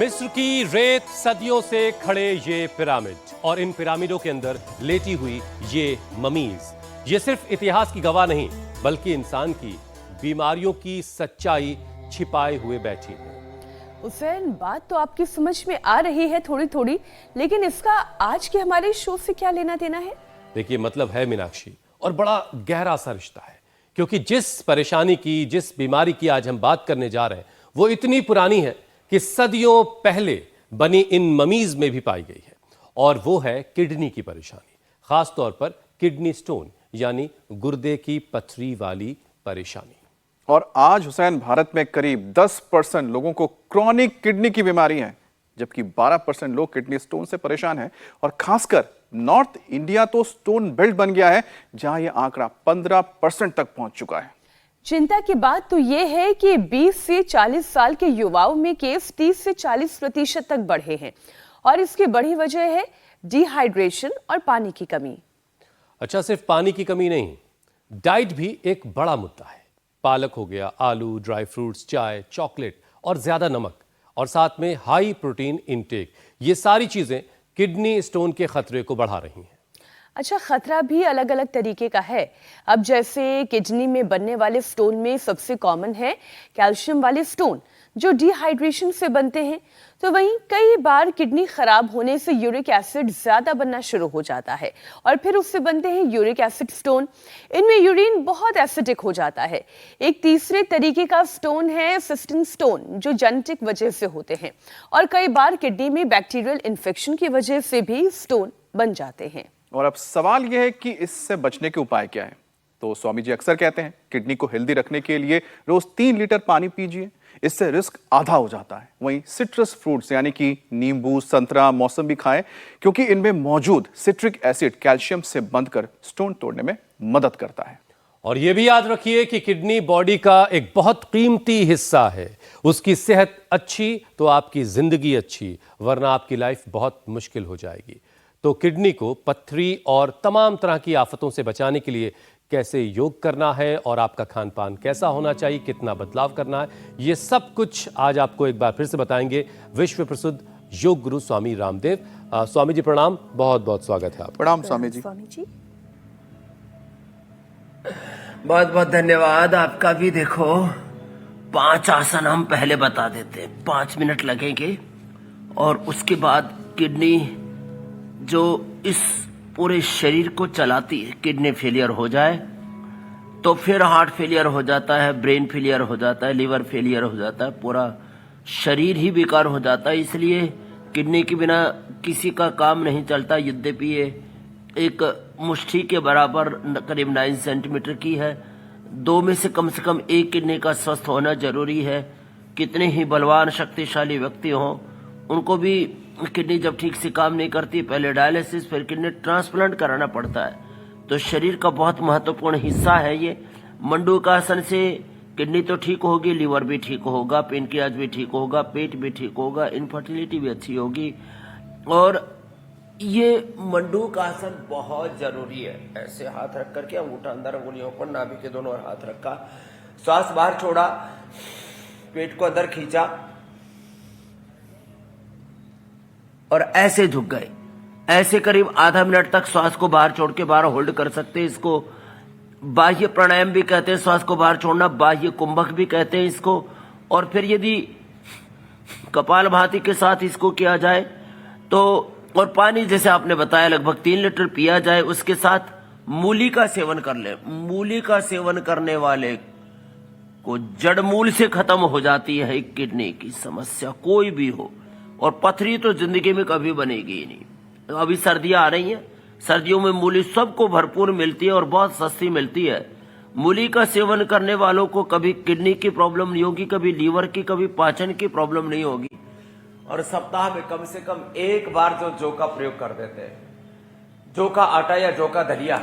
मिस्र की रेत सदियों से खड़े ये पिरामिड और इन पिरामिडों के अंदर लेटी हुई ये ममीज, ये सिर्फ इतिहास की गवाह नहीं बल्कि इंसान की बीमारियों की सच्चाई छिपाए हुए बैठी है। हुसैन, बात तो आपकी समझ में आ रही है थोड़ी थोड़ी, लेकिन इसका आज के हमारे शो से क्या लेना देना है? देखिए, मतलब है मीनाक्षी, और बड़ा गहरा सा रिश्ता है, क्योंकि जिस परेशानी की, जिस बीमारी की आज हम बात करने जा रहे हैं वो इतनी पुरानी है कि सदियों पहले बनी इन ममीज में भी पाई गई है, और वो है किडनी की परेशानी, खास तौर पर किडनी स्टोन यानी गुर्दे की पथरी वाली परेशानी। और आज हुसैन, भारत में करीब 10% लोगों को क्रॉनिक किडनी की बीमारी है, जबकि 12% लोग किडनी स्टोन से परेशान हैं। और खासकर नॉर्थ इंडिया तो स्टोन बेल्ट बन गया है, जहां यह आंकड़ा 15% तक पहुंच चुका है। चिंता की बात तो यह है कि 20 से 40 साल के युवाओं में केस 30 से 40% तक बढ़े हैं, और इसकी बड़ी वजह है डिहाइड्रेशन और पानी की कमी। अच्छा, सिर्फ पानी की कमी नहीं, डाइट भी एक बड़ा मुद्दा है। पालक हो गया, आलू, ड्राई फ्रूट्स, चाय, चॉकलेट और ज्यादा नमक, और साथ में हाई प्रोटीन इनटेक, ये सारी चीजें किडनी स्टोन के खतरे को बढ़ा रही हैं। अच्छा, खतरा भी अलग अलग तरीके का है। अब जैसे किडनी में बनने वाले स्टोन में सबसे कॉमन है कैल्शियम वाले स्टोन, जो डिहाइड्रेशन से बनते हैं। तो वहीं कई बार किडनी खराब होने से यूरिक एसिड ज्यादा बनना शुरू हो जाता है, और फिर उससे बनते हैं यूरिक एसिड स्टोन। इनमें यूरिन बहुत एसिडिक हो जाता है। एक तीसरे तरीके का स्टोन है सिस्टिन स्टोन, जो जेनेटिक वजह से होते हैं, और कई बार किडनी में बैक्टीरियल इन्फेक्शन की वजह से भी स्टोन बन जाते हैं। और अब सवाल यह है कि इससे बचने के उपाय क्या है। तो स्वामी जी अक्सर कहते हैं किडनी को हेल्दी रखने के लिए रोज 3 लीटर पानी पीजिए, इससे रिस्क आधा हो जाता है। वहीं सिट्रस फ्रूट्स यानी कि नींबू, संतरा, मौसमी खाएं, क्योंकि इनमें मौजूद सिट्रिक एसिड कैल्शियम से बंध कर स्टोन तोड़ने में मदद करता है। और यह भी याद रखिए कि किडनी बॉडी का एक बहुत कीमती हिस्सा है। उसकी सेहत अच्छी तो आपकी जिंदगी अच्छी, वरना आपकी लाइफ बहुत मुश्किल हो जाएगी। तो किडनी को पथरी और तमाम तरह की आफतों से बचाने के लिए कैसे योग करना है और आपका खान पान कैसा होना चाहिए, कितना बदलाव करना है, ये सब कुछ आज आपको एक बार फिर से बताएंगे विश्व प्रसिद्ध योग गुरु स्वामी रामदेव। स्वामी जी प्रणाम, बहुत बहुत स्वागत है आपका। प्रणाम स्वामी जी। बहुत बहुत धन्यवाद आपका भी। देखो, 5 आसन हम पहले बता देते हैं, 5 मिनट लगेंगे, और उसके बाद किडनी जो इस पूरे शरीर को चलाती है, किडनी फेलियर हो जाए तो फिर हार्ट फेलियर हो जाता है, ब्रेन फेलियर हो जाता है, लीवर फेलियर हो जाता है, पूरा शरीर ही बेकार हो जाता है। इसलिए किडनी के बिना किसी का काम नहीं चलता। यद्यपि ये एक मुट्ठी के बराबर करीब 9 सेंटीमीटर की है। 2 में से कम एक किडनी का स्वस्थ होना जरूरी है। कितने ही बलवान शक्तिशाली व्यक्ति हों, उनको भी किडनी जब ठीक से काम नहीं करती, पहले डायलिसिस फिर किडनी ट्रांसप्लांट कराना पड़ता है। तो शरीर का बहुत महत्वपूर्ण हिस्सा है ये। मंडूकासन से किडनी तो ठीक होगी, लीवर भी ठीक होगा, पेनक्रियाज भी ठीक होगा, पेट भी ठीक होगा, इनफर्टिलिटी भी अच्छी होगी। और ये मंडूकासन बहुत जरूरी है। ऐसे हाथ रख करके अंगूठा अंदर, उंगलियों पर, नाभि के दोनों ओर हाथ रखा, श्वास बाहर छोड़ा, पेट को अंदर खींचा और ऐसे झुक गए। ऐसे करीब आधा मिनट तक श्वास को बाहर छोड़ के बाहर होल्ड कर सकते हैं। इसको बाह्य प्राणायाम भी कहते हैं, श्वास को बाहर छोड़ना, बाह्य कुंभक भी कहते हैं इसको। और फिर यदि कपालभाति के साथ इसको किया जाए तो, और पानी जैसे आपने बताया लगभग 3 लीटर पिया जाए, उसके साथ मूली का सेवन कर ले। मूली का सेवन करने वाले को जड़ मूल से खत्म हो जाती है किडनी की समस्या, कोई भी हो। और पथरी तो जिंदगी में कभी बनेगी ही नहीं। अभी सर्दियां आ रही हैं, सर्दियों में मूली सबको भरपूर मिलती है और बहुत सस्ती मिलती है। मूली का सेवन करने वालों को कभी किडनी की प्रॉब्लम नहीं होगी, कभी लीवर की, कभी पाचन की प्रॉब्लम नहीं होगी। और सप्ताह में कम से कम एक बार जो जौ का प्रयोग कर देते हैं, जौ का आटा या जौ का दलिया,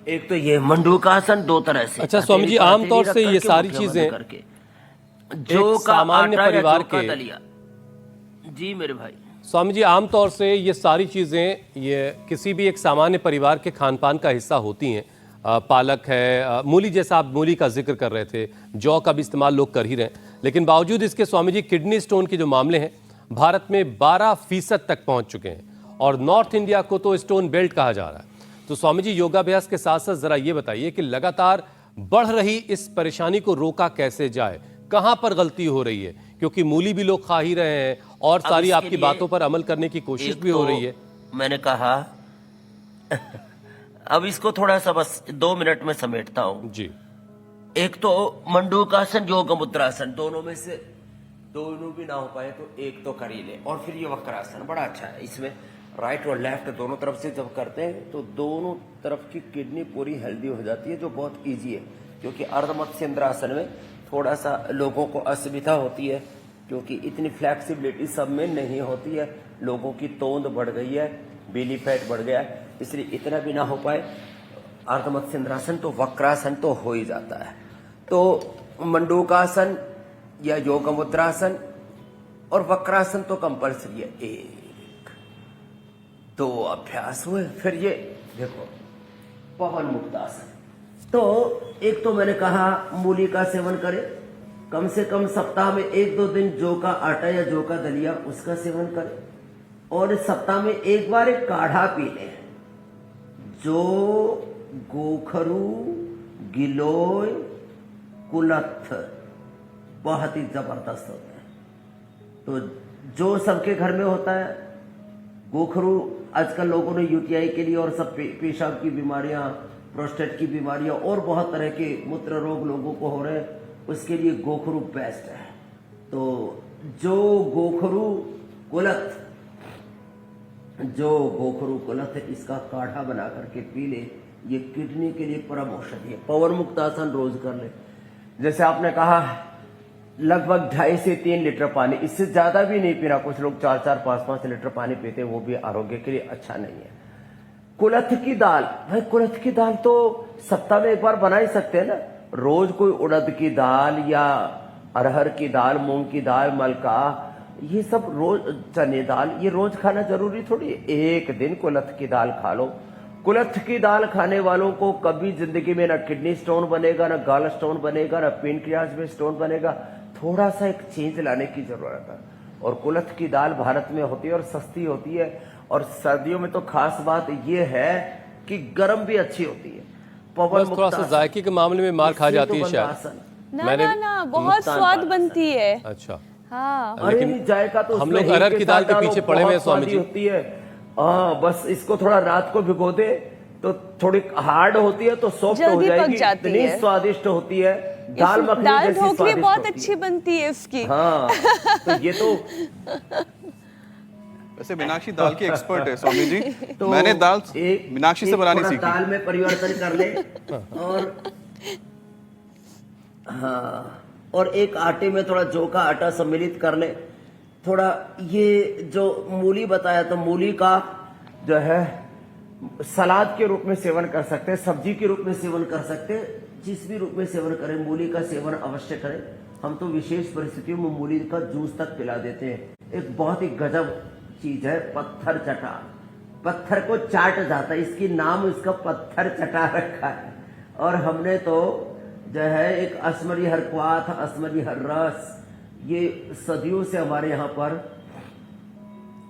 एक तो ये मंडूकासन 2 तरह से। अच्छा स्वामी जी, आमतौर से ये सारी चीजें जौ का सामान्य परिवार के दलिया। जी मेरे भाई। स्वामी जी, आमतौर से ये सारी चीजें ये किसी भी एक सामान्य परिवार के खान पान का हिस्सा होती हैं। पालक है, मूली, जैसा आप मूली का जिक्र कर रहे थे, जौ का भी इस्तेमाल लोग कर ही रहे हैं, लेकिन बावजूद इसके स्वामी जी किडनी स्टोन के जो मामले हैं भारत में 12% तक पहुंच चुके हैं और नॉर्थ इंडिया को तो स्टोन बेल्ट कहा जा रहा है। तो स्वामी जी, योगाभ्यास के साथ साथ जरा ये बताइए कि लगातार बढ़ रही इस परेशानी को रोका कैसे जाए, कहां पर गलती हो रही है? क्योंकि मूली भी लोग खा ही रहे हैं और अब सारी इसके आपकी लिए बातों पर अमल करने की कोशिश एक भी हो तो रही है। मैंने कहा अब इसको थोड़ा सा बस 2 मिनट में समेटता हूं। जी, एक तो मंडूकासन, योग मुद्रासन, दोनों में से दोनों भी ना हो पाए तो एक तो कर ही ले। और फिर ये वक्रासन बड़ा अच्छा है, इसमें राइट और लेफ्ट दोनों तरफ से जब करते हैं तो दोनों तरफ की किडनी पूरी हेल्दी हो जाती है, जो बहुत इजी है। क्योंकि अर्धमत्स्येंद्रासन में थोड़ा सा लोगों को असुविधा होती है, क्योंकि इतनी फ्लेक्सिबिलिटी सब में नहीं होती है। लोगों की तोंद बढ़ गई है, बेली फैट बढ़ गया है, इसलिए इतना भी ना हो पाए अर्धमत्स्येंद्रासन तो वक्रासन तो हो ही जाता है। तो मंडूकासन या योग मुद्रासन और वक्रासन तो कंपल्सरी है। 1 2 अभ्यास हुए। फिर ये देखो पवन मुक्तासन। तो एक तो मैंने कहा मूली का सेवन करें, कम से कम सप्ताह में 1-2 दिन जौ का आटा या जौ का दलिया उसका सेवन करें, और सप्ताह में एक बार एक काढ़ा पी लें। जो गोखरू, गिलोय, कुलथ बहुत ही जबरदस्त होता है। तो जो सबके घर में होता है, गोखरू आजकल लोगों ने यूटीआई के लिए और सब पेशाब की बीमारियां, प्रोस्टेट की बीमारियां और बहुत तरह के मूत्र रोग लोगों को हो रहे हैं, उसके लिए गोखरू बेस्ट है। तो जो गोखरू कुलथ है, इसका काढ़ा बना करके पी ले, ये किडनी के लिए परम औषधि है। पवन मुक्तासन रोज कर ले। जैसे आपने कहा लगभग 2.5 से 3 लीटर पानी, इससे ज्यादा भी नहीं पीना। कुछ लोग 4-4, 5-5 लीटर पानी पीते हैं, वो भी आरोग्य के लिए अच्छा नहीं है। कुलथ की दाल, भाई कुलथ की दाल तो सप्ताह में एक बार बना ही सकते हैं ना। रोज कोई उड़द की दाल या अरहर की दाल, मूंग की दाल, मलका, ये सब रोज, चने दाल, ये रोज खाना जरूरी थोड़ी है। एक दिन कुलथ की दाल खा लो। कुलथ की दाल खाने वालों को कभी जिंदगी में ना किडनी स्टोन बनेगा, ना गॉल स्टोन बनेगा, ना पेनक्रियाज में स्टोन बनेगा। थोड़ा सा एक चेंज लाने की जरूरत है। और कुलथ की दाल भारत में होती है और सस्ती होती है। और सर्दियों में तो खास बात ये है कि गर्म भी अच्छी होती है। पवन बस थोड़ा सा जायके के मामले में मार खा जाती है शायद। ना बहुत स्वाद बनती है। अच्छा, हाँ, अरे नहीं, जायका तो हम लोग अरहर की दाल के पीछे पड़े हुए हैं स्वामी जी। होती है। बस इसको थोड़ा रात को भिगो दे तो थोड़ी हार्ड होती है, तो सॉफ्ट हो जाएगी, इतनी स्वादिष्ट होती है। दाल मखनी दाल जैसी ढोकली स्वादिष्ट बहुत होती अच्छी है। बनती है इसकी। हाँ, तो ये तो वैसे मीनाक्षी दाल की एक्सपर्ट है स्वामी जी। तो मैंने दाल मीनाक्षी से बनानी सीखी। दाल में परिवर्तन कर ले और एक आटे में थोड़ा जौ का आटा सम्मिलित कर ले। थोड़ा ये जो मूली बताया, तो मूली का जो है सलाद के रूप में सेवन कर सकते हैं, सब्जी के रूप में सेवन कर सकते हैं, जिस भी रूप में सेवन करें मूली का सेवन अवश्य करें। हम तो विशेष परिस्थितियों में मूली का जूस तक पिला देते हैं। एक बहुत ही गजब चीज है पत्थर चटा। पत्थर को चाट जाता है, इसकी नाम इसका पत्थर चटा रखा है। और हमने तो जो है एक असमरी हर क्वाथ, असमरी हर रस, ये सदियों से हमारे यहाँ पर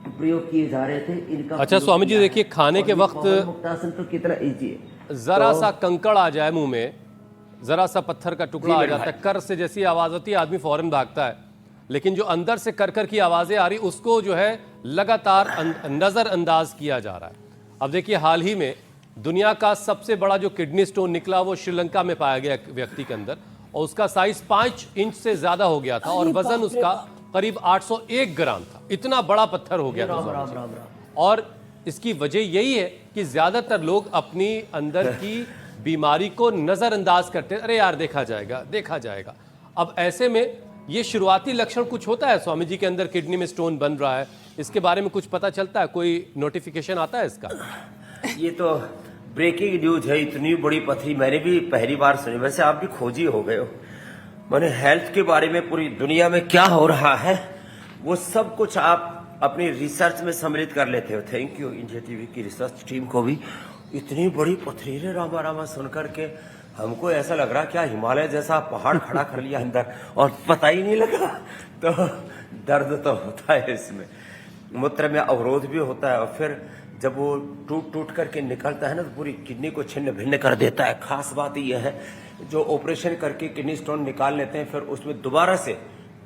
प्रयोग किए जा रहे थे। इनका अच्छा स्वामी जी, देखिए खाने के वक्त मुक्तासन तो कितना इजी है। जरा सा कंकड़ आ जाए मुंह में, जरा सा पत्थर का टुकड़ा आ जाता है, कर से जैसी आवाज होती है, आदमी फौरन भागता है। लेकिन जो अंदर से कर कर की आवाजें आ रही, उसको जो है लगातार नजरअंदाज किया जा रहा है। अब देखिए हाल ही में दुनिया का सबसे बड़ा जो किडनी स्टोन निकला वो श्रीलंका में पाया गया एक व्यक्ति के अंदर, और उसका साइज 5 इंच से ज्यादा हो गया था और वजन उसका करीब 801 ग्राम था। इतना बड़ा पत्थर हो गया था। और इसकी वजह यही है कि ज्यादातर लोग अपनी अंदर की बीमारी को नजरअंदाज करते हैं। अरे यार देखा जाएगा, देखा जाएगा। अब ऐसे में ये शुरुआती लक्षण कुछ होता है स्वामी जी के अंदर किडनी में स्टोन बन रहा है, इसके बारे में कुछ पता चलता है? कोई नोटिफिकेशन आता है इसका? ये तो ब्रेकिंग न्यूज है। इतनी बड़ी पथरी मैंने भी पहली बार सुनी। वैसे आप भी खोजी हो गए हो। मैंने हेल्थ के बारे में पूरी दुनिया में क्या हो रहा है वो सब कुछ आप अपनी रिसर्च में सम्मिलित कर लेते हो। थैंक यू इंडिया टीवी की रिसर्च टीम को भी। इतनी बड़ी पथरीले रामा रामा सुन करके हमको ऐसा लग रहा क्या हिमालय जैसा पहाड़ खड़ा कर लिया अंदर और पता ही नहीं लगा। तो दर्द तो होता है इसमें, मूत्र में अवरोध भी होता है, और फिर जब वो टूट टूट करके निकलता है ना तो पूरी किडनी को छिन्न भिन्न कर देता है। खास बात यह है, जो ऑपरेशन करके किडनी स्टोन निकाल लेते हैं फिर उसमें दोबारा से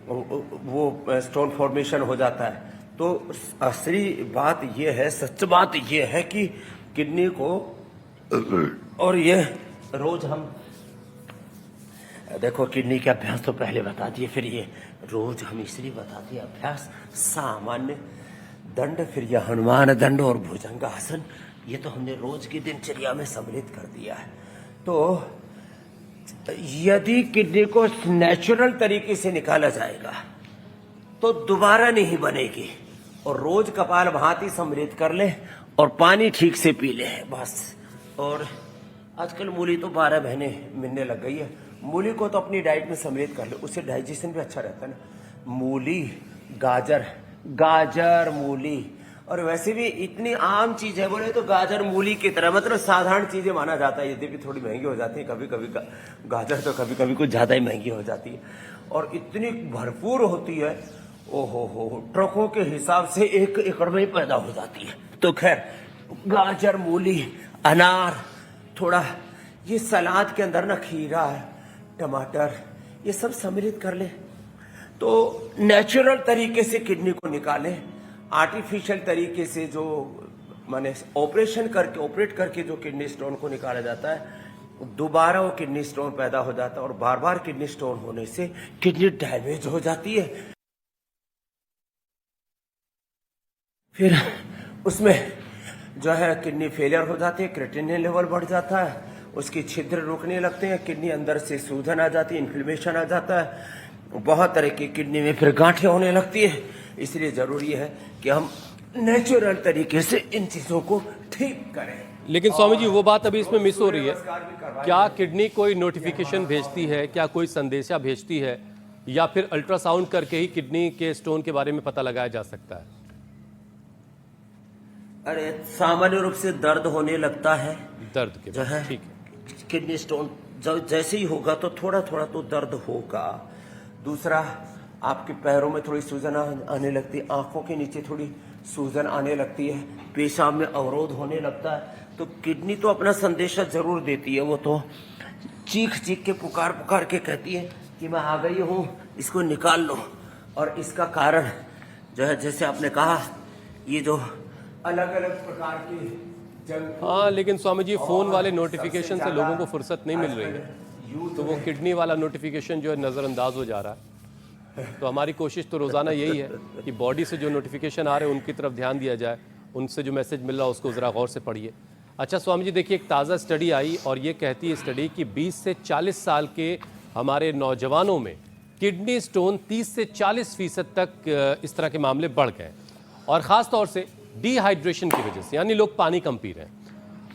वो स्टोन फॉर्मेशन हो जाता है। तो असली बात यह है, सच बात यह है कि किडनी को, और ये रोज हम देखो किडनी के अभ्यास तो पहले बता दिए, फिर ये रोज हम इसलिए बता दिए अभ्यास, सामान्य दंड, फिर यह हनुमान दंड और भुजंगासन, ये तो हमने रोज की दिनचर्या में सम्मिलित कर दिया है। तो यदि किडनी को नेचुरल तरीके से निकाला जाएगा तो दोबारा नहीं बनेगी, और रोज कपाल भाती सम्मिलित कर ले और पानी ठीक से पी ले बस। और आजकल मूली तो 12 महीने मिलने लग गई है, मूली को तो अपनी डाइट में सम्मिलित कर ले, उससे डाइजेशन भी अच्छा रहता है ना। मूली, गाजर मूली, और वैसे भी इतनी आम चीज है, बोले तो गाजर मूली की तरह मतलब साधारण चीजें माना जाता है, यद्यपि थोड़ी महंगी हो जाती है कभी कभी, गाजर तो कभी कभी कुछ ज्यादा ही महंगी हो जाती है, और इतनी भरपूर होती है, ओहो ट्रकों के हिसाब से 1 एकड़ में ही पैदा हो जाती है। तो खैर गाजर, मूली, अनार, थोड़ा ये सलाद के अंदर ना खीरा, टमाटर, ये सब सम्मिलित कर ले तो नेचुरल तरीके से किडनी को निकाले। आर्टिफिशियल तरीके से जो माने ऑपरेट करके जो किडनी स्टोन को निकाला जाता है, दोबारा वो किडनी स्टोन पैदा हो जाता है, और बार बार किडनी स्टोन होने से किडनी डैमेज हो जाती है। फिर उसमें जो है किडनी फेलियर हो जाती है, क्रिएटिनिन लेवल बढ़ जाता है, उसकी छिद्र रुकने लगते हैं, किडनी अंदर से सूजन आ जाती है, इन्फ्लेमेशन आ जाता है, बहुत तरह की किडनी में फिर गांठें होने लगती है। इसलिए जरूरी है कि हम नेचुरल तरीके से इन चीजों को ठीक करें। लेकिन स्वामी जी वो बात अभी इसमें मिस हो रही है, क्या किडनी कोई नोटिफिकेशन भेजती है, क्या कोई संदेशा भेजती है, या फिर अल्ट्रासाउंड करके ही किडनी के स्टोन के बारे में पता लगाया जा सकता है? अरे सामान्य रूप से दर्द होने लगता है, दर्द के जो है ठीक है, किडनी स्टोन जैसे ही होगा तो थोड़ा थोड़ा तो दर्द होगा। दूसरा, आपके पैरों में थोड़ी सूजन आने लगती है, आंखों के नीचे थोड़ी सूजन आने लगती है, पेशाब में अवरोध होने लगता है। तो किडनी तो अपना संदेशा जरूर देती है, वो तो चीख चीख के पुकार के कहती है कि मैं आ गई हूँ, इसको निकाल लो। और इसका कारण जो है, जैसे आपने कहा, ये जो अलग अलग प्रकार के जंग, हाँ, लेकिन स्वामी जी फोन वाले नोटिफिकेशन से लोगों को फुर्सत नहीं मिल रही है, तो वो किडनी वाला नोटिफिकेशन जो है नज़रअंदाज हो जा रहा है। तो हमारी कोशिश तो रोज़ाना यही है कि बॉडी से जो नोटिफिकेशन आ रहे हैं उनकी तरफ ध्यान दिया जाए, उनसे जो मैसेज मिल रहा है उसको ज़रा गौर से पढ़िए। अच्छा स्वामी जी, देखिए एक ताज़ा स्टडी आई और ये कहती है स्टडी कि 20 से 40 साल के हमारे नौजवानों में किडनी स्टोन 30 से 40% तक इस तरह के मामले बढ़ गए, और ख़ास तौर से डिहाइड्रेशन की वजह से, यानी लोग पानी कम पी रहे हैं।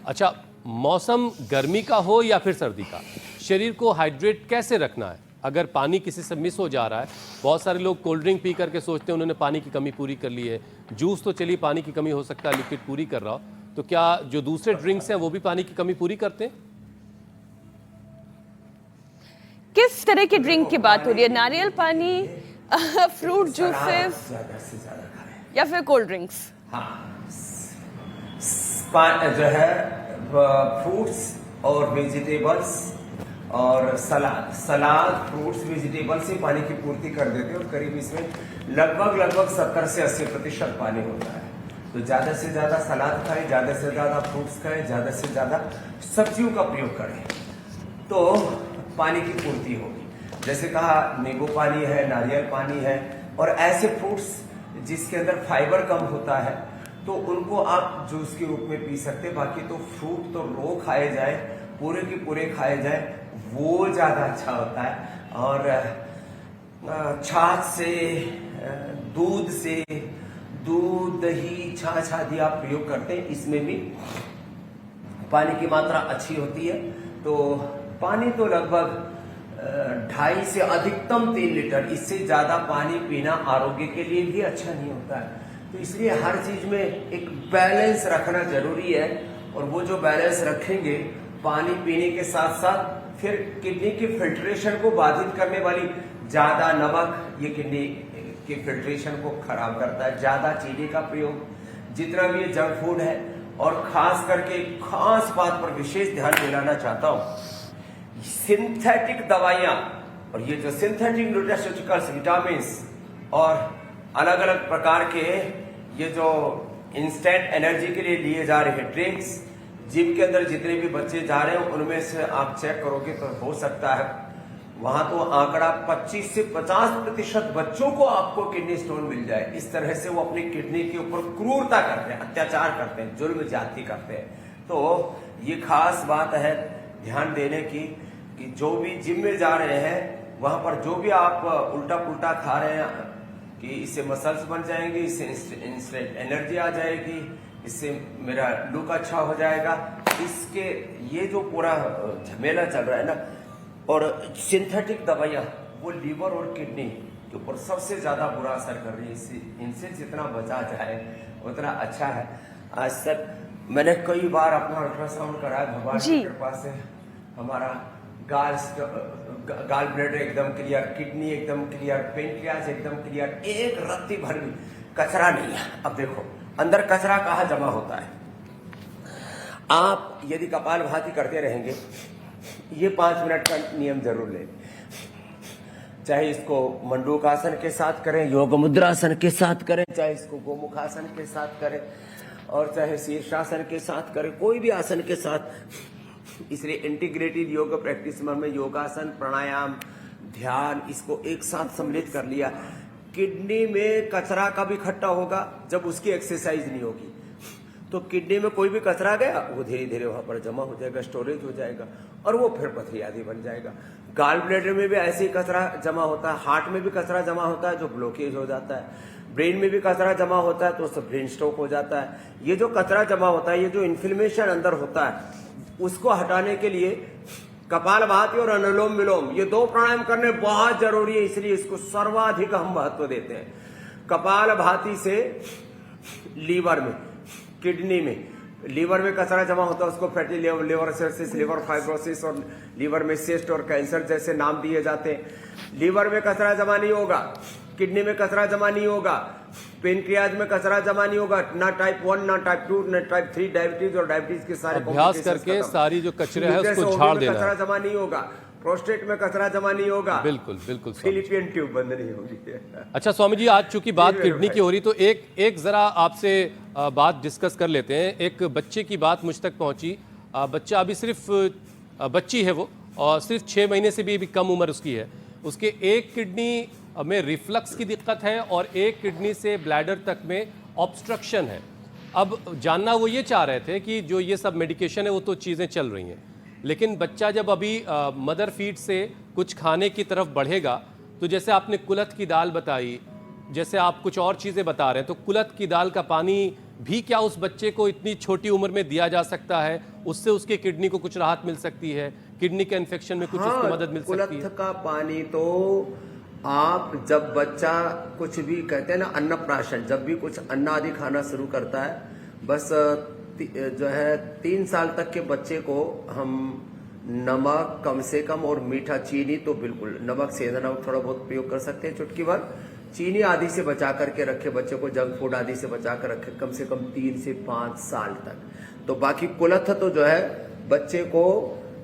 अच्छा, मौसम गर्मी का हो या फिर सर्दी का, शरीर को हाइड्रेट कैसे रखना है अगर पानी किसी से मिस हो जा रहा है? बहुत सारे लोग कोल्ड ड्रिंक पी करके सोचते हैं उन्होंने पानी की कमी पूरी कर ली है, जूस तो चलिए पानी की कमी हो सकता है लिक्विड पूरी कर रहा हो, तो क्या जो दूसरे ड्रिंक्स हैं वो भी पानी की कमी पूरी करते हैं? किस तरह के ड्रिंक की बात हो रही है? नारियल पानी, फ्रूट जूसेस या फिर कोल्ड ड्रिंक्स? जो है फ्रूट्स और वेजिटेबल्स और सलाद फ्रूट्स वेजिटेबल्स से पानी की पूर्ति कर देते हैं, और करीब इसमें लगभग 70 से 80% पानी होता है। तो ज्यादा से ज्यादा सलाद खाएं, ज्यादा से ज्यादा फ्रूट्स खाएं, ज्यादा से ज्यादा सब्जियों का प्रयोग करें, तो पानी की पूर्ति होगी। जैसे कहा, नींबू पानी है, नारियल पानी है, और ऐसे फ्रूट्स जिसके अंदर फाइबर कम होता है तो उनको आप जूस के रूप में पी सकते हैं। बाकी तो फ्रूट तो रो खाए जाए, पूरे के पूरे खाए जाए, वो ज्यादा अच्छा होता है। और छाछ से, दूध दही छाछ आदि आप प्रयोग करते हैं, इसमें भी पानी की मात्रा अच्छी होती है। तो पानी तो लगभग 2.5 से अधिकतम 3 लीटर, इससे ज्यादा पानी पीना आरोग्य के लिए भी अच्छा नहीं होता है। तो इसलिए हर चीज में एक बैलेंस रखना जरूरी है, और वो जो बैलेंस रखेंगे पानी पीने के साथ साथ, फिर किडनी की फिल्ट्रेशन को बाधित करने वाली ज्यादा नमक ये किडनी की फिल्ट्रेशन को खराब करता है। ज्यादा चीनी का प्रयोग, जितना भी ये जंक फूड है, और खास करके खास बात पर विशेष ध्यान दिलाना चाहता हूं, सिंथेटिक दवाइयां और ये जो सिंथेटिक न्यूट्रास्यूटिकल्स, विटामिन और अलग अलग प्रकार के ये जो इंस्टेंट एनर्जी के लिए लिए जा रहे हैं ड्रिंक्स, जिम के अंदर जितने भी बच्चे जा रहे हैं उनमें से आप चेक करोगे तो हो सकता है वहां तो आंकड़ा 25 से 50% बच्चों को आपको किडनी स्टोन मिल जाए। इस तरह से वो अपनी किडनी के ऊपर क्रूरता करते हैं, अत्याचार करते हैं, जुल्म ज्यादती करते हैं। तो ये खास बात है ध्यान देने की कि जो भी जिम में जा रहे हैं वहां पर जो भी आप उल्टा पुल्टा खा रहे हैं कि इससे मसल्स बन जाएंगे, इससे इंस्टेंट एनर्जी आ जाएगी, इससे मेरा लुक अच्छा हो जाएगा, इसके ये जो पूरा झमेला चल रहा है ना, और सिंथेटिक दवाइयां वो लीवर और किडनी के ऊपर सबसे ज्यादा बुरा असर कर रही है। इनसे जितना बचा जाए उतना अच्छा है। आज तक मैंने कई बार अपना अल्ट्रासाउंड कराया, भगवान की कृपा से हमारा गाल ब्लैडर एकदम क्लियर, किडनी एकदम क्लियर, पेनक्रियाज एकदम क्लियर, एक रत्ती भर भी कचरा नहीं है। अब देखो अंदर कचरा कहाँ जमा होता है। आप यदि कपालभाति करते रहेंगे, ये 5 मिनट का नियम जरूर लें, चाहे इसको मंडूकासन के साथ करें, योग मुद्रासन के साथ करें, चाहे इसको गोमुखासन के साथ करें, और चाहे शीर्षासन के साथ करें, कोई भी आसन के साथ। इसलिए इंटीग्रेटेड योग प्रैक्टिस में योगासन, प्राणायाम, ध्यान, इसको एक साथ सम्मिलित कर लिया। किडनी में कचरा कब इकट्ठा होगा? जब उसकी एक्सरसाइज नहीं होगी। तो किडनी में कोई भी कचरा गया वो धीरे धीरे वहां पर जमा हो जाएगा, स्टोरेज हो जाएगा, और वो फिर पथरी आदि बन जाएगा। गाल ब्लैडर में भी ऐसे ही कचरा जमा होता है, हार्ट में भी कचरा जमा होता है जो ब्लॉकेज हो जाता है, ब्रेन में भी कचरा जमा होता है तो उससे ब्रेन स्ट्रोक हो जाता है। ये जो कचरा जमा होता है, ये जो इन्फ्लेमेशन अंदर होता है, उसको हटाने के लिए कपालभाति और अनुलोम विलोम, ये 2 प्राणायाम करने बहुत जरूरी है। इसलिए इसको सर्वाधिक हम महत्व देते हैं। कपालभाति से लीवर में, किडनी में, लीवर में कचरा जमा होता है उसको फैटी लिवर सर्सिस, लिवर फाइब्रोसिस और लीवर में सिस्ट और कैंसर जैसे नाम दिए जाते हैं। लीवर में कचरा जमा नहीं होगा, किडनी में कचरा जमा नहीं होगा, पेनक्रियाज में कचरा जमा नहीं होगा, ना टाइप 1 ना टाइप 2 ना टाइप 3 डायबिटीज और डायबिटीज के सारे अभ्यास करके सारी जो कचरे है उसको झाड़ देना। कचरा जमा नहीं होगा, प्रोस्टेट में कचरा जमा नहीं होगा, बिल्कुल बिल्कुल, फिलिपियन ट्यूब बंद नहीं होगी। अच्छा स्वामी जी, आज चूंकि बात किडनी की हो रही तो एक जरा आपसे बात डिस्कस कर लेते हैं। एक बच्चे की बात मुझ तक पहुंची। बच्चा अभी सिर्फ बच्ची है वो, और सिर्फ 6 महीने से भी कम उम्र उसकी है। उसके एक किडनी में रिफ्लक्स की दिक्कत है और एक किडनी से ब्लैडर तक में ऑब्स्ट्रक्शन है। अब जानना वो ये चाह रहे थे कि जो ये सब मेडिकेशन है वो तो चीज़ें चल रही हैं, लेकिन बच्चा जब अभी मदर फीड से कुछ खाने की तरफ बढ़ेगा, तो जैसे आपने कुलथ की दाल बताई, जैसे आप कुछ और चीज़ें बता रहे हैं, तो कुलथ की दाल का पानी भी क्या उस बच्चे को इतनी छोटी उम्र में दिया जा सकता है? उससे उसके किडनी को कुछ राहत मिल सकती है, किडनी के इन्फेक्शन में कुछ उसको मदद मिल सकती है? कुलथ का पानी तो आप जब बच्चा कुछ भी कहते हैं ना, अन्नप्राशन, जब भी कुछ अन्न आदि खाना शुरू करता है, बस जो है 3 साल तक के बच्चे को हम नमक कम से कम और मीठा, चीनी तो बिल्कुल, नमक सेंधा नमक थोड़ा बहुत प्रयोग कर सकते हैं, चुटकी भर, चीनी आदि से बचा करके रखे बच्चे को, जंक फूड आदि से बचा कर रखे कम से कम 3 से 5 साल तक। तो बाकी कुलथ तो जो है बच्चे को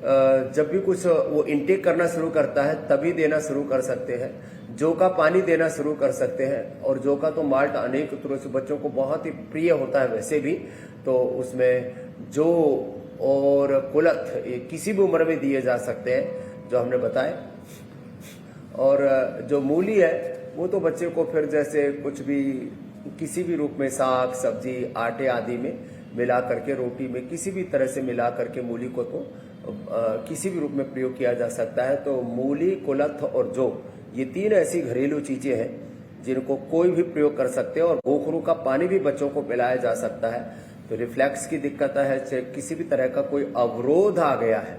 जब भी कुछ वो इनटेक करना शुरू करता है तभी देना शुरू कर सकते हैं। जौ का पानी देना शुरू कर सकते हैं, और जौ का तो माल्ट अनेक तरह से बच्चों को बहुत ही प्रिय होता है वैसे भी, तो उसमें जौ और कुलथ किसी भी उम्र में दिए जा सकते हैं जो हमने बताए। और जो मूली है वो तो बच्चे को फिर जैसे कुछ भी किसी भी रूप में साग सब्जी आटे आदि में मिला करके, रोटी में किसी भी तरह से मिला करके मूली को तो किसी भी रूप में प्रयोग किया जा सकता है। तो मूली, कुलथ और जौ, ये 3 ऐसी घरेलू चीजें हैं जिनको कोई भी प्रयोग कर सकते हैं। और गोखरू का पानी भी बच्चों को पिलाया जा सकता है। तो रिफ्लैक्स की दिक्कत है, चाहे किसी भी तरह का कोई अवरोध आ गया है,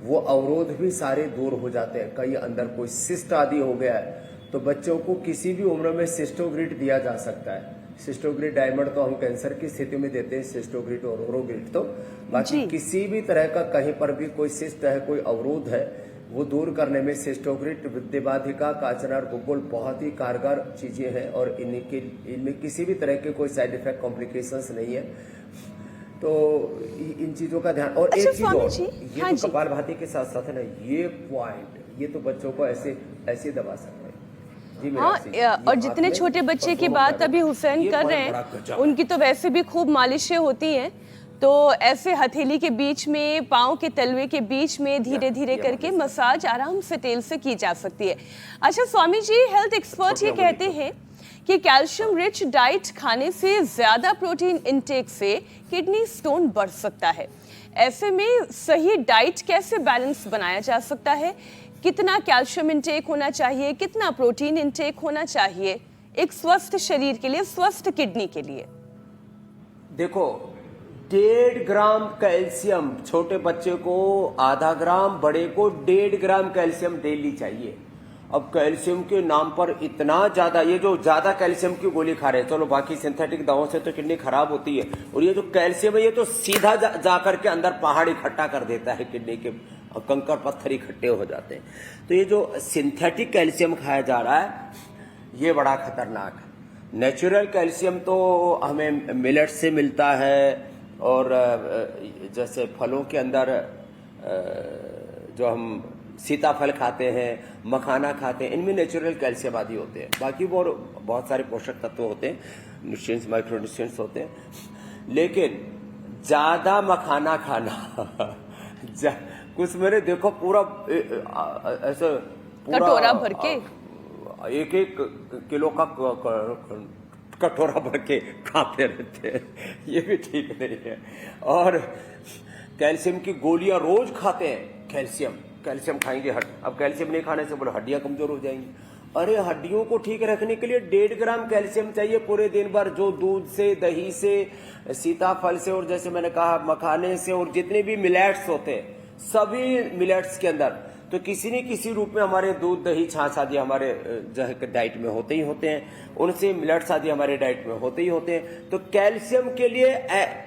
वो अवरोध भी सारे दूर हो जाते हैं। कहीं अंदर कोई सिस्ट आदि हो गया है तो बच्चों को किसी भी उम्र में सिस्टोग्रिड दिया जा सकता है। सिस्टोग्रिड डायमंड तो हम कैंसर की स्थिति में देते हैं, सिस्टोग्रिड और ओरोग्रिड। तो बाकी किसी भी तरह का कहीं पर भी कोई सिस्ट है, कोई अवरोध है, वो दूर करने में सिस्टोग्रिड, विद्यबाधिका, काचनार, गुग्गुल बहुत ही कारगर चीजें हैं और इनमें किसी भी तरह के कोई साइड इफेक्ट कॉम्प्लिकेशंस नहीं है। तो इन चीजों का ध्यान। और एक चीज और, ये तो कपालभाति के साथ साथ है ना, ये पॉइंट, ये तो बच्चों को ऐसे दबा सकते हैं। हाँ, और जितने छोटे बच्चे की बात अभी हुसैन कर रहे हैं, उनकी तो वैसे भी खूब मालिशें होती हैं, तो ऐसे हथेली के बीच में, पाँव के तलवे के बीच में धीरे धीरे करके मसाज आराम से तेल से की जा सकती है। अच्छा स्वामी जी, हेल्थ एक्सपर्ट ये कहते हैं कि कैल्शियम रिच डाइट खाने से ज्यादा प्रोटीन इंटेक से किडनी स्टोन बढ़ सकता है। ऐसे में सही डाइट कैसे बैलेंस बनाया जा सकता है? कितना कैल्शियम इंटेक होना चाहिए, कितना प्रोटीन इंटेक होना चाहिए एक स्वस्थ शरीर के लिए, स्वस्थ किडनी के लिए? देखो, 1.5 ग्राम कैल्शियम छोटे बच्चे को, आधा ग्राम बड़े को, 1.5 ग्राम कैल्शियम डेली चाहिए। अब कैल्शियम के नाम पर इतना ज्यादा, ये जो ज्यादा कैल्शियम की गोली खा रहे हैं, चलो बाकी सिंथेटिक दवाओं से तो किडनी खराब होती है, और ये जो कैल्शियम है ये तो सीधा जाकर के अंदर पहाड़ इकट्ठा कर देता है, किडनी के कंकड़ पत्थर इकट्ठे हो जाते हैं। तो ये जो सिंथेटिक कैल्शियम खाया जा रहा है ये बड़ा खतरनाक है। नेचुरल कैल्शियम तो हमें मिलेट से मिलता है, और जैसे फलों के अंदर जो हम सीताफल खाते हैं, मखाना खाते हैं, इनमें नेचुरल कैल्शियम आदि होते हैं। बाकी वो बहुत सारे पोषक तत्व होते हैं, न्यूट्रिएंट्स, माइक्रो न्यूट्रिएंट्स होते हैं। लेकिन ज्यादा मखाना खाना कुछ मेरे देखो पूरा ऐसे कटोरा भर के 1-1 किलो का कटोरा भर के खाते रहते हैं, ये भी ठीक नहीं है। और कैल्शियम की गोलियां रोज खाते हैं, कैल्शियम खाएंगे अब कैल्शियम नहीं खाने से बोले हड्डियां कमजोर हो जाएंगी। अरे हड्डियों को ठीक रखने के लिए 1.5 ग्राम कैल्शियम चाहिए पूरे दिन भर, जो दूध से, दही से, सीताफल से, और जैसे मैंने कहा मखाने से, और जितने भी मिलेट्स होते हैं सभी मिलेट्स के अंदर तो किसी न किसी रूप में हमारे दूध, दही, छाछ आदि हमारे जो है डाइट में होते ही होते हैं, उनसे मिलेट्स आदि हमारे डाइट में होते ही होते हैं। तो कैल्शियम के लिए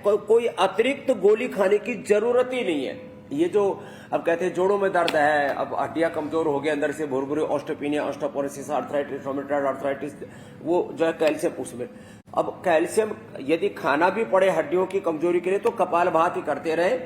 कोई अतिरिक्त गोली खाने की जरूरत ही नहीं है। ये जो अब कहते हैं जोड़ों में दर्द है, अब हड्डियां कमजोर हो गई अंदर से, भुरभुरी, osteopenia, osteoporosis, arthritis, rheumatoid arthritis, वो जो है कैल्शियम उसमें। अब कैल्शियम यदि खाना भी पड़े हड्डियों की कमजोरी के लिए तो कपालभाति करते रहे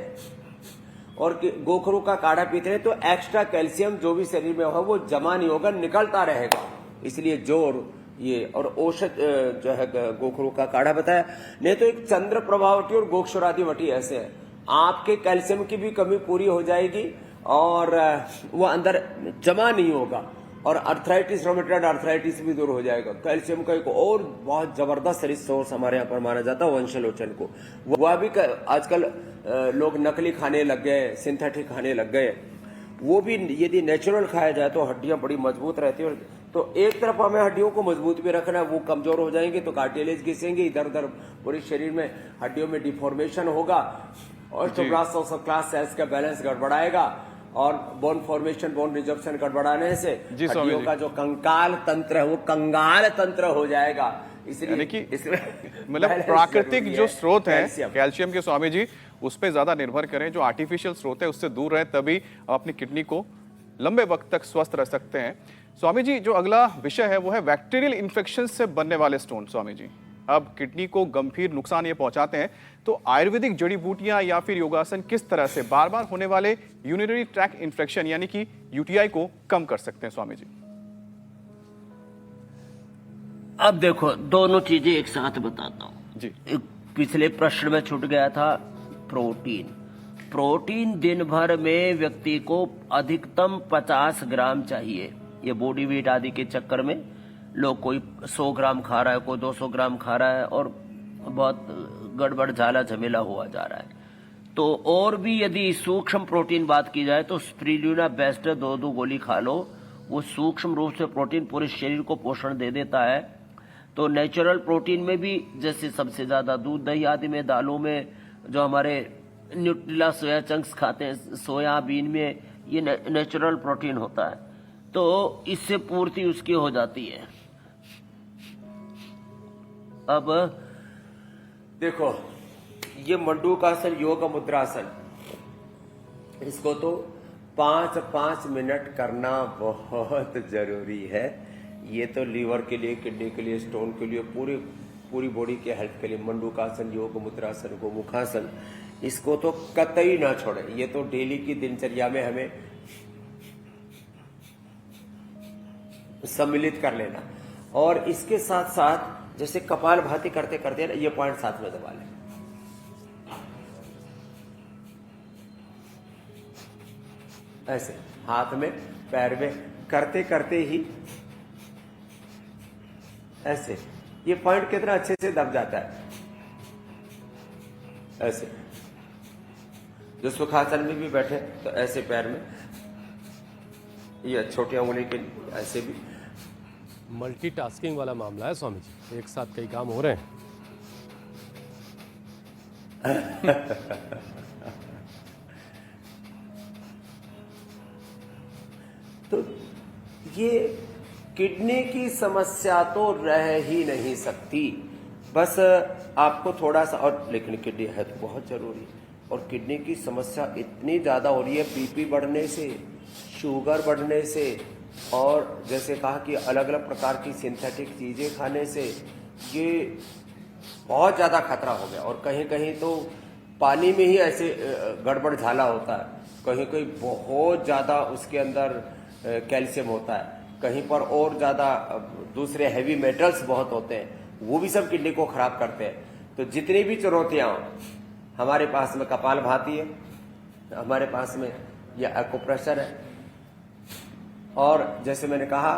और गोखरू का काढ़ा पीते रहे, तो एक्स्ट्रा कैल्शियम जो भी शरीर में होगा वो जमा नहीं होगा, निकलता रहेगा। इसलिए जोर ये और औषध जो है गोखरू का काढ़ा बताया। नहीं तो एक चंद्र प्रभावटी और गोक्षरादि वटी ऐसे है, आपके कैल्शियम की भी कमी पूरी हो जाएगी और वो अंदर जमा नहीं होगा, और अर्थराइटिस, रोमेटॉइड आर्थराइटिस भी दूर हो जाएगा। कैल्शियम का एक और बहुत जबरदस्त रिसोर्स हमारे यहाँ पर माना जाता है वंशलोचन को। वह भी आजकल लोग नकली खाने लग गए, सिंथेटिक खाने लग गए। वो भी यदि नेचुरल खाया जाए तो हड्डियां बड़ी मजबूत रहती है। तो एक तरफ हमें हड्डियों को मजबूत भी रखना है, वो कमजोर हो जाएंगे तो कार्टिलेज घिसेंगे, इधर उधर पूरे शरीर में हड्डियों में डिफॉर्मेशन होगा, और क्लास सेल्स का बैलेंस गड़बड़ाएगा, और बोन फॉर्मेशन, बोन रिजर्प्शन गड़बड़ाने से हड्डियों का जो कंकाल तंत्र है वो कंगाल तंत्र हो जाएगा। इसलिए मतलब प्राकृतिक जो स्रोत है कैल्शियम के स्वामी जी, उस पर ज्यादा निर्भर करें, जो आर्टिफिशियल स्रोत है उससे दूर रहे, तभी आप अपनी किडनी को लंबे वक्त तक स्वस्थ रह सकते हैं। स्वामी जी, जो अगला विषय है वो है बैक्टीरियल इन्फेक्शन से बनने वाले स्टोन। स्वामी जी, अब किडनी को गंभीर नुकसान ये पहुंचाते हैं, तो आयुर्वेदिक जड़ी बूटियां या फिर योगासन किस तरह से बार बार होने वाले यूरिनरी ट्रैक्ट इन्फेक्शन यानी कि यूटीआई को कम कर सकते हैं? स्वामी जी, अब देखो दोनों चीजें एक साथ बताता हूं जी। पिछले प्रश्न में छूट गया था प्रोटीन दिन भर में व्यक्ति को अधिकतम 50 ग्राम चाहिए। ये बॉडी वेट आदि के चक्कर में लोग कोई 100 ग्राम खा रहा है, कोई 200 ग्राम खा रहा है, और बहुत गड़बड़ झाला झमेला हुआ जा रहा है। तो और भी यदि सूक्ष्म प्रोटीन बात की जाए तो स्पिरुलिना बेस्ट 2 गोली खा लो, वो सूक्ष्म रूप से प्रोटीन पूरे शरीर को पोषण दे देता है। तो नेचुरल प्रोटीन में भी जैसे सबसे ज्यादा दूध, दही आदि में, दालों में, जो हमारे न्यूट्रिला सोया चंक्स खाते हैं, सोयाबीन में, ये नेचुरल प्रोटीन होता है, तो इससे पूर्ति उसकी हो जाती है। अब देखो, ये मंडूकासन योग मुद्रासन, इसको तो 5-5 मिनट करना बहुत जरूरी है। ये तो लीवर के लिए, किडनी के लिए, स्टोन के लिए, पूरी बॉडी के हेल्थ के लिए मंडूकासन, योग मुद्रासन, गोमुखासन, इसको तो कतई ना छोड़े। ये तो डेली की दिनचर्या में हमें सम्मिलित कर लेना। और इसके साथ साथ जैसे कपालभाति करते करते ना, ये पॉइंट साथ में दबा लें। ऐसे हाथ में, पैर में करते करते ही ऐसे, ये पॉइंट कितना अच्छे से दब जाता है। ऐसे जो सुखासन में भी बैठे तो ऐसे पैर में, ये छोटी उंगली के ऐसे भी। मल्टीटास्किंग वाला मामला है स्वामी जी, एक साथ कई काम हो रहे हैं। तो ये किडनी की समस्या तो रह ही नहीं सकती, बस आपको थोड़ा सा और, लेकिन किडनी है तो बहुत जरूरी। और किडनी की समस्या इतनी ज्यादा हो रही है बीपी बढ़ने से, शुगर बढ़ने से, और जैसे कहा कि अलग अलग प्रकार की सिंथेटिक चीजें खाने से, ये बहुत ज्यादा खतरा हो गया। और कहीं कहीं तो पानी में ही ऐसे गड़बड़ झाला होता है, कहीं कहीं बहुत ज्यादा उसके अंदर कैल्शियम होता है, कहीं पर और ज्यादा दूसरे हैवी मेटल्स बहुत होते हैं, वो भी सब किडनी को खराब करते हैं। तो जितनी भी चुनौतियां हो, हमारे पास में कपालभाति है, हमारे पास में यह एक्यूप्रेशर है, और जैसे मैंने कहा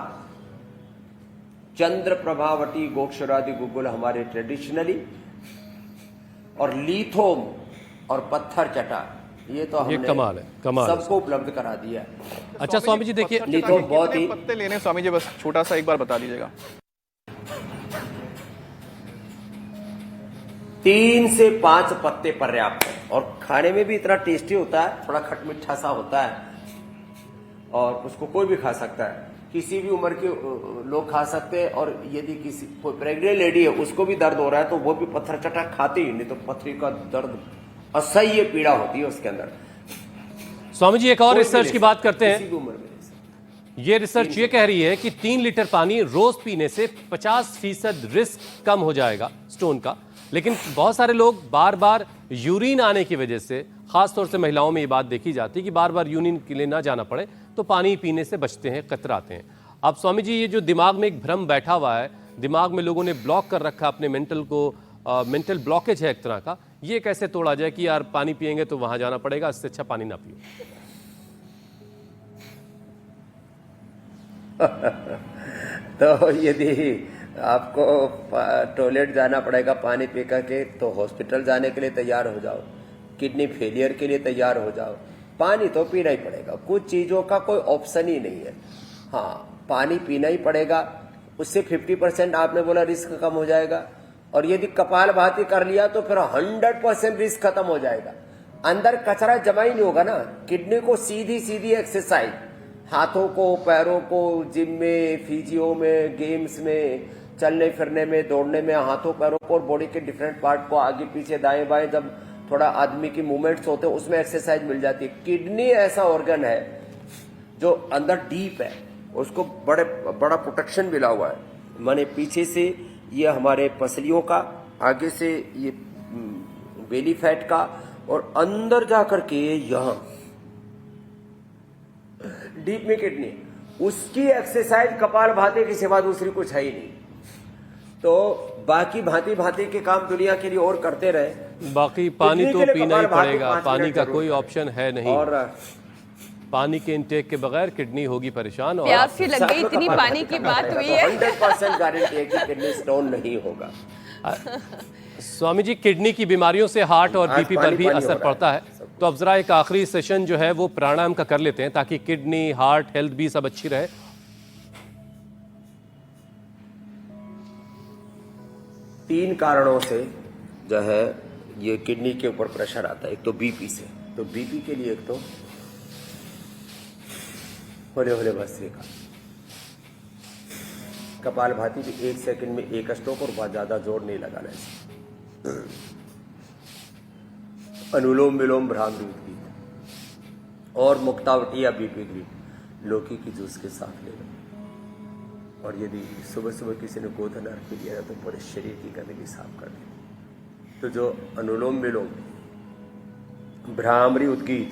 चंद्र प्रभावटी गोक्षरादि गुगुल हमारे ट्रेडिशनली, और लीथोम और पत्थर चटा, ये तो हमने कमाल है, कमाल है। सबको उपलब्ध करा दिया। अच्छा स्वामी जी देखिए, लीथोम बहुत ही, पत्ते लेने स्वामी जी, बस छोटा सा एक बार बता दीजिएगा। 3 से 5 पत्ते पर्याप्त है, और खाने में भी इतना टेस्टी होता है, थोड़ा खट मिठा सा होता है, और उसको कोई भी खा सकता है, किसी भी उम्र के लोग खा सकते हैं। और यदि किसी कोई प्रेग्नेंट लेडी है, उसको भी दर्द हो रहा है, तो वो भी पत्थर चटा खाते ही, नहीं तो पथरी का दर्द, असह्य पीड़ा होती है उसके अंदर। स्वामी जी एक और रिसर्च की बात करते हैं। किसी भी उम्र में। ये रिसर्च ये कह रही है कि 3 लीटर पानी रोज पीने से 50% रिस्क कम हो जाएगा स्टोन का। लेकिन बहुत सारे लोग बार बार यूरिन आने की वजह से, खासतौर से महिलाओं में ये बात देखी जाती है कि बार बार यूरिन के लिए ना जाना पड़े, तो पानी पीने से बचते हैं, कतराते हैं। अब स्वामी जी, ये जो दिमाग में एक भ्रम बैठा हुआ है, दिमाग में लोगों ने ब्लॉक कर रखा अपने मेंटल को, मेंटल ब्लॉकेज है एक तरह का, ये कैसे तोड़ा जाए कि यार पानी पिएंगे तो वहां जाना पड़ेगा, इससे अच्छा पानी ना पियो। तो यदि आपको टॉयलेट जाना पड़ेगा पानी पी करके, तो हॉस्पिटल जाने के लिए तैयार हो जाओ, किडनी फेलियर के लिए तैयार हो जाओ, पानी तो पीना ही पड़ेगा। कुछ चीजों का कोई ऑप्शन ही नहीं है। हाँ, पानी पीना ही पड़ेगा, उससे 50% आपने बोला रिस्क कम हो जाएगा। और यदि कपालभाति कर लिया तो फिर 100% रिस्क खत्म हो जाएगा। अंदर कचरा जमा ही नहीं होगा ना। किडनी को सीधी सीधी एक्सरसाइज, हाथों को, पैरों को, जिम में, फिजियो में, गेम्स में, चलने फिरने में, दौड़ने में, हाथों पैरों को और बॉडी के डिफरेंट पार्ट को आगे पीछे दाएं बाएं जब थोड़ा आदमी की मूवमेंट्स होते हैं, उसमें एक्सरसाइज मिल जाती है। किडनी ऐसा ऑर्गन है जो अंदर डीप है, उसको बड़ा प्रोटेक्शन मिला हुआ है। माने पीछे से ये हमारे पसलियों का, आगे से ये बेली फैट का, और अंदर जाकर के यहाँ डीप में किडनी, उसकी एक्सरसाइज कपालभाति के सिवा दूसरी कुछ है ही नहीं। तो बाकी भांति भांति के काम दुनिया के लिए और करते रहे, बाकी पानी तो पीना ही पड़ेगा, पानी का कोई ऑप्शन है नहीं। और पानी के इंटेक के बगैर किडनी होगी परेशान। और प्यास सी लग गई, इतनी पानी की बात हुई है। 100% गारंटी है कि किडनी स्टोन नहीं होगा। स्वामी जी, किडनी की बीमारियों से हार्ट और आज बीपी पर पानी भी पानी हो असर रहा है। पड़ता है। तो अब जरा एक आखिरी सेशन जो है वो प्राणायाम का कर लेते हैं, ताकि किडनी, हार्ट हेल्थ भी सब अच्छी रहे। तीन कारणों से जो है ये किडनी के ऊपर प्रेशर आता है। एक तो बीपी से, तो बीपी के लिए एक तो होले होले भस्त्रिका, कपालभाति भी 1 सेकंड में 1 स्ट्रोक और बहुत ज़्यादा जोर नहीं लगाना है। अनुलोम विलोम भ्रामरी उद्गीत और मुक्तावटी या बीपी ग्रीन लौकी की जूस के साथ लेना। और यदि सुबह सुबह किसी ने गोधन अर्घ पी लिया तो पूरे शरीर की गंदगी साफ कर दी। तो जो अनुलोम विलोम भ्रामरी उद्गीत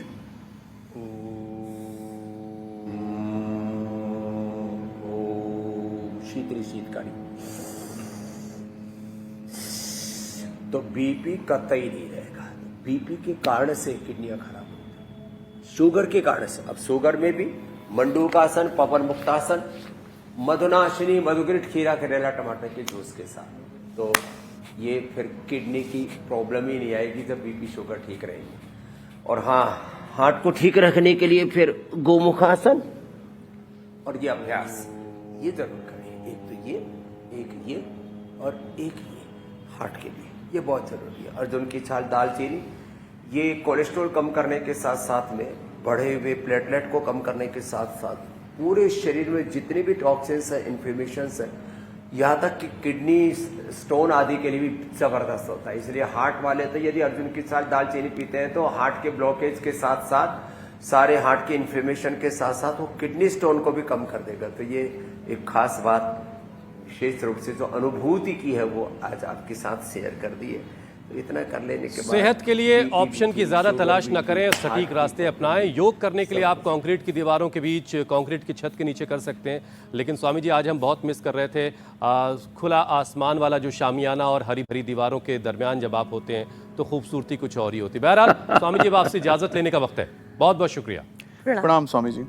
शीतली शीतकाली, तो बीपी कतई नहीं रहेगा। बीपी के कारण से किडनियां खराब होती, शुगर के कारण से। अब शुगर में भी मंडूकासन, पवन मुक्तासन, मधुनाशिनी, मधुग्रिट, खीरा, करेला, टमाटर के जूस के साथ, तो ये फिर किडनी की प्रॉब्लम ही नहीं आएगी जब बीपी शुगर ठीक रहेगी। और हाँ, हार्ट को ठीक रखने के लिए फिर गोमुखासन और ये अभ्यास ये जरूर करें। एक तो ये और एक ये हार्ट के लिए, ये बहुत जरूरी है। अर्जुन की छाल, दालचीनी, ये कोलेस्ट्रॉल कम करने के साथ साथ में बढ़े हुए प्लेटलेट को कम करने के साथ साथ पूरे शरीर में जितने भी टॉक्सिन्स है, इन्फ्लेमेशंस है, यहाँ तक कि किडनी स्टोन आदि के लिए भी जबरदस्त होता है। इसलिए हार्ट वाले तो यदि अर्जुन की छाल, दालचीनी पीते हैं तो हार्ट के ब्लॉकेज के साथ साथ सारे हार्ट के इन्फ्लेमेशन के साथ साथ वो किडनी स्टोन को भी कम कर देगा। तो ये एक खास बात विशेष रूप से जो अनुभूति की है वो आज आपके साथ शेयर कर दी है। तो इतना कर लेने के बाद सेहत के लिए ऑप्शन की ज्यादा तलाश न करें, सटीक रास्ते अपनाएं। योग करने के लिए आप कंक्रीट की दीवारों के बीच, कंक्रीट की छत के नीचे कर सकते हैं, लेकिन स्वामी जी आज हम बहुत मिस कर रहे थे खुला आसमान वाला जो शामियाना और हरी भरी दीवारों के दरमियान जब आप होते हैं तो खूबसूरती कुछ और ही होती है। बहरहाल स्वामी जी अब आपसे इजाजत लेने का वक्त है। बहुत बहुत शुक्रिया। प्रणाम स्वामी जी।